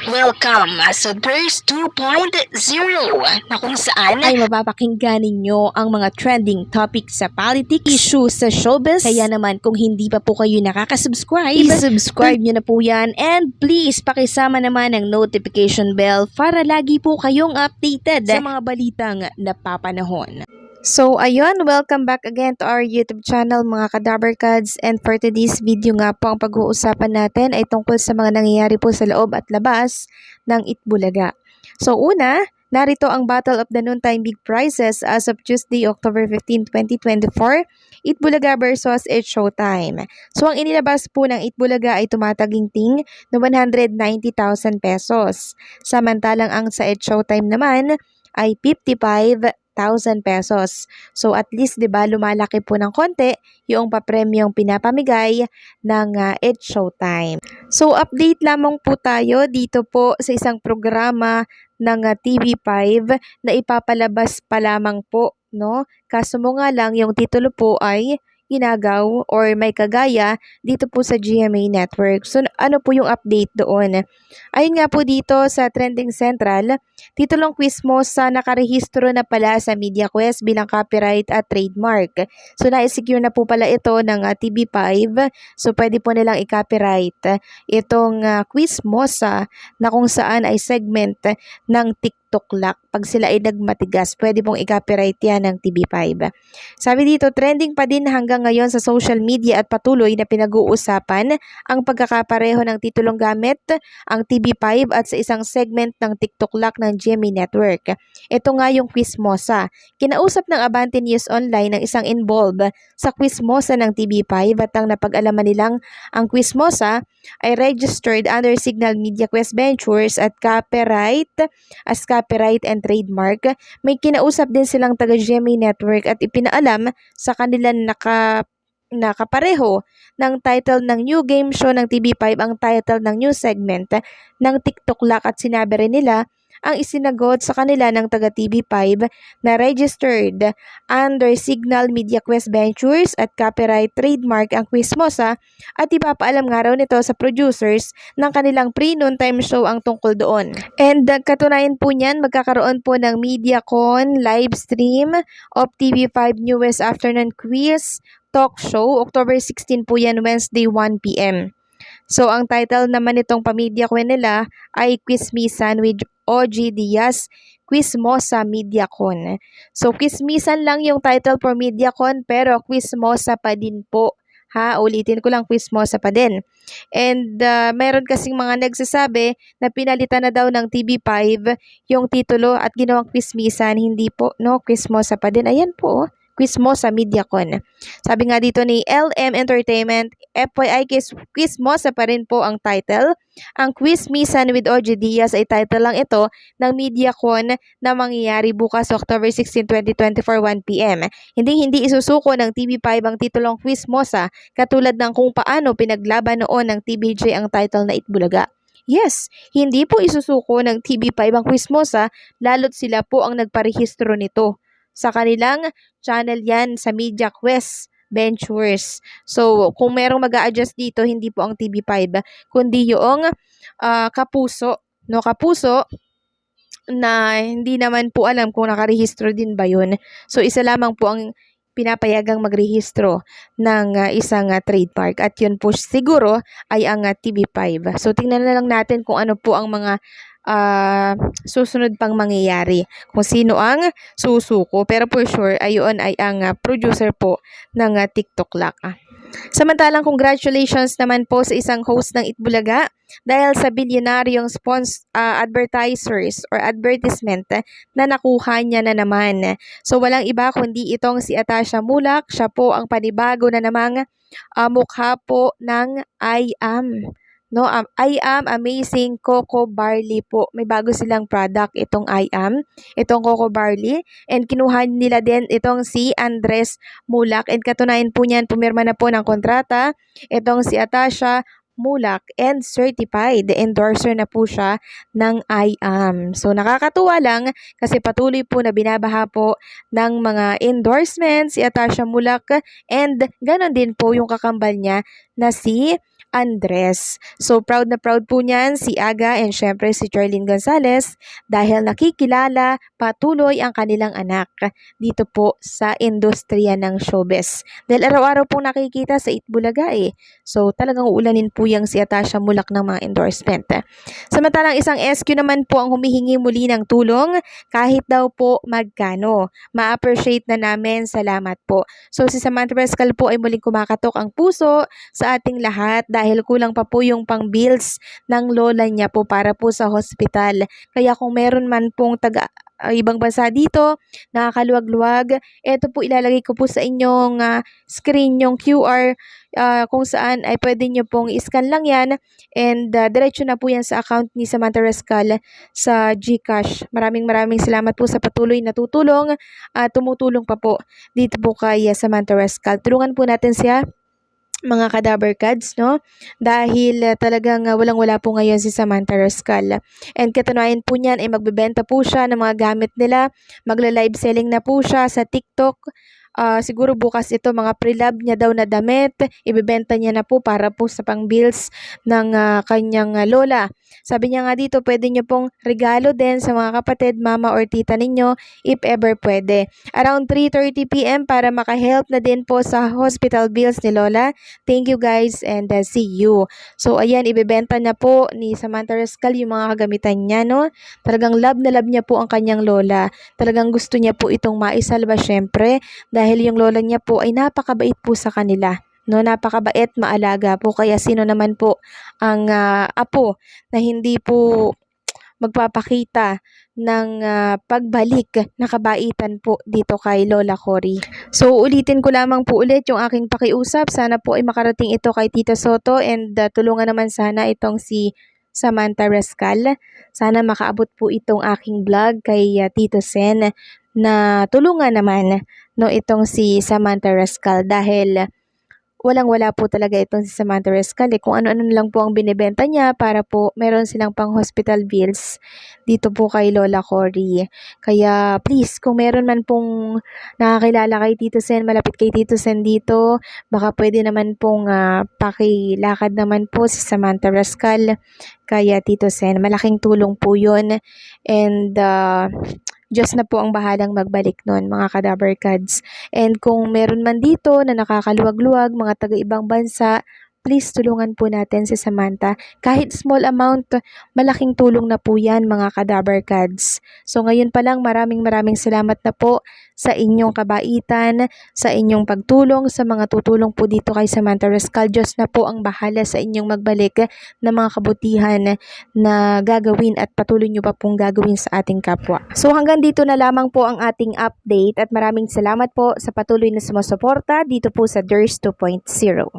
Welcome sa Thirst 2.0 na kung saan ay mapapakinggan ninyo ang mga trending topics sa politics, issues sa showbiz. Kaya naman kung hindi pa po kayo nakaka-subscribe, i-subscribe nyo na po yan. And please, pakisama naman ang notification bell para lagi po kayong updated sa mga balitang napapanahon. So ayun, welcome back again to our YouTube channel mga Kadaberkads, and for today's video nga po ang pag-uusapan natin ay tungkol sa mga nangyayari po sa loob at labas ng Itbulaga. So una, narito ang Battle of the Noontime Big Prizes as of Tuesday, October 15, 2024, Itbulaga versus It's Showtime. So ang inilabas po ng Itbulaga ay tumataginting na 190,000 pesos. Samantalang ang sa It's Showtime naman ay 55,000 pesos. So at least 'di ba lumalaki po ng konti yung papremyong pinapamigay ng It's Showtime. So update lamang po tayo dito po sa isang programa ng TV5 na ipapalabas pa lamang po, no? Kaso mo nga lang yung titulo po ay ginagaw or may kagaya dito po sa GMA Network. So ano po yung update doon? Ayun nga po dito sa Trending Central, titulong quiz mo sa nakarehistro na pala sa MediaQuest bilang copyright at trademark. So na-secure na po pala ito ng TV5. So pwede po nilang i-copyright itong quiz mo sa na kung saan ay segment ng TikTok Lock. Pag sila ay nagmatigas, pwede pong i-copyright yan ng TV5. Sabi dito, trending pa din hanggang ngayon sa social media at patuloy na pinag-uusapan ang pagkakapareho ng titulong gamit ang TV5 at sa isang segment ng TikTok Lock ng GMA Network. Ito nga yung Quizmosa. Kinausap ng Abante News Online ng isang involved sa Quizmosa ng TV5 at ang napag-alaman nilang ang Quizmosa ay registered under Signal Media Quest Ventures at copyright and trademark. May kinausap din silang taga GMA Network at ipinaalam sa kanila nakapareho ng title ng new game show ng TV5 ang title ng new segment ng TikTok Lock at sinabi rin nila ang isinagot sa kanila ng taga TV5 na registered under Signal Media Quest Ventures at copyright trademark ang Quizmosa at ipapaalam nga raw nito sa producers ng kanilang pre-noontime show ang tungkol doon. And katunayan po niyan, magkakaroon po ng MediaCon live stream of TV5 newest afternoon quiz talk show. October 16 po yan, Wednesday 1 p.m. So, ang title naman nitong pamediacon nila ay Quizmisan with OG Diaz, Quizmosa Mediacon. So, Quizmisan lang yung title for Mediacon pero Quizmosa pa din po. Ha, ulitin ko lang, Quizmosa pa din. And mayroon kasing mga nagsasabi na pinalitan na daw ng TV5 yung titulo at ginawang Quizmisan. Hindi po, no? Quizmosa pa din. Ayan po, Quizmosa Mediacon. Sabi nga dito ni LM Entertainment, FYI Quizmosa pa rin po ang title. Ang Quizmisan with OG Diaz ay title lang ito ng Mediacon na mangyayari bukas October 16, 2024, 1 p.m. Hindi isusuko ng TV5 ang titulong Quizmosa katulad ng kung paano pinaglaban noon ng TVJ ang title na Itbulaga. Yes, hindi po isusuko ng TV5 ang Quizmosa lalo't sila po ang nagparehistro nito. Sa kanilang channel yan sa MediaQuest Ventures. So, kung merong mag-a-adjust dito, hindi po ang TV5, kundi yung Kapuso. No, Kapuso na hindi naman po alam kung nakarehistro din ba yun. So, isa lamang po ang pinapayagang magrehistro ng isang trademark at yun po siguro ay ang TV5. So, tingnan na lang natin kung ano po ang mga susunod pang mangyayari, kung sino ang susuko, pero for sure ayun ay ang producer po ng TikTok Lock. Samantalang congratulations naman po sa isang host ng Itbulaga dahil sa bilyonaryong advertisers or advertisement na nakuha niya na naman. So walang iba kundi itong si Atasha Mulak. Siya po ang panibago na namang mukha po ng I Am. No, I Am Amazing Coco Barley po. May bago silang product itong I Am, itong Coco Barley, and kinuha nila din itong si Andres Mulak, and katunayan po niyan pumirma na po ng kontrata itong si Atasha Mulak and certified endorser na po siya ng I Am. So nakakatuwa lang kasi patuloy po na binabaha po ng mga endorsements si Atasha Mulak, and ganon din po yung kakambal niya na si Andres. So proud na proud po niyan si Aga and syempre si Charlene Gonzalez dahil nakikilala patuloy ang kanilang anak dito po sa industriya ng showbiz. Dahil araw-araw pong nakikita sa Itbulaga eh. So talagang uulanin po yang si Atasha Mulak ng mga endorsement. Samantalang isang SQ naman po ang humihingi muli ng tulong kahit daw po magkano. Ma-appreciate na namin, salamat po. So si Samantha Rescal po ay muling kumakatok ang puso sa ating lahat dahil kulang pa po yung pang-bills ng lola niya po para po sa hospital. Kaya kung meron man pong ibang bansa dito, nakakaluwag-luwag, eto po ilalagay ko po sa inyong screen yung QR kung saan ay pwede nyo pong i-scan lang yan and diretso na po yan sa account ni Samantha Rescal sa GCash. Maraming salamat po sa patuloy na tutulong at tumutulong pa po dito po kay Samantha Rescal. Tulungan po natin siya mga Kadaber Kads, no? Dahil talagang walang-wala po ngayon si Samantha Rescal. And katunayan po niyan ay magbebenta po siya ng mga gamit nila. Magla-live selling na po siya sa TikTok. Siguro bukas ito mga pre-lab niya daw na damit, ibebenta niya na po para po sa pang-bills ng kanyang lola. Sabi niya nga dito, pwede niyo pong regalo din sa mga kapatid, mama or tita ninyo if ever pwede. Around 3:30 PM para makahelp na din po sa hospital bills ni lola. Thank you guys and see you. So ayan, ibebenta na po ni Samantha Rescal yung mga kagamitan niya, no? Talagang love na love niya po ang kanyang lola. Talagang gusto niya po itong maisalba syempre dahil yung lola niya po ay napakabait po sa kanila. No, napakabait, maalaga po. Kaya sino naman po ang apo na hindi po magpapakita ng pagbalik na kabaitan po dito kay Lola Cory. So ulitin ko lamang po ulit yung aking pakiusap. Sana po ay makarating ito kay Tita Soto and tulungan naman sana itong si Samantha Rescal. Sana makaabot po itong aking vlog kay Tito Sen na tulungan naman no itong si Samantha Rescal dahil walang-wala po talaga itong si Samantha Rescal. Kung ano-ano lang po ang binibenta niya para po meron silang pang hospital bills dito po kay Lola Cory. Kaya please, kung meron man pong nakakilala kay Tito Sen, malapit kay Tito Sen dito, baka pwede naman pong pakilakad naman po si Samantha Rescal kaya Tito Sen. Malaking tulong po yun. And Diyos na po ang bahalang magbalik nun, mga Kadaber Kads. And kung meron man dito na nakakaluwag-luwag, mga taga-ibang bansa, please tulungan po natin si Samantha. Kahit small amount, malaking tulong na po yan, mga Kadaber Kads. So ngayon pa lang, maraming salamat na po sa inyong kabaitan, sa inyong pagtulong, sa mga tutulong po dito kay Samantha Rescal. Diyos na po ang bahala sa inyong magbalik ng mga kabutihan na gagawin at patuloy nyo pa pong gagawin sa ating kapwa. So hanggang dito na lamang po ang ating update at maraming salamat po sa patuloy na sumusuporta dito po sa DIRS 2.0.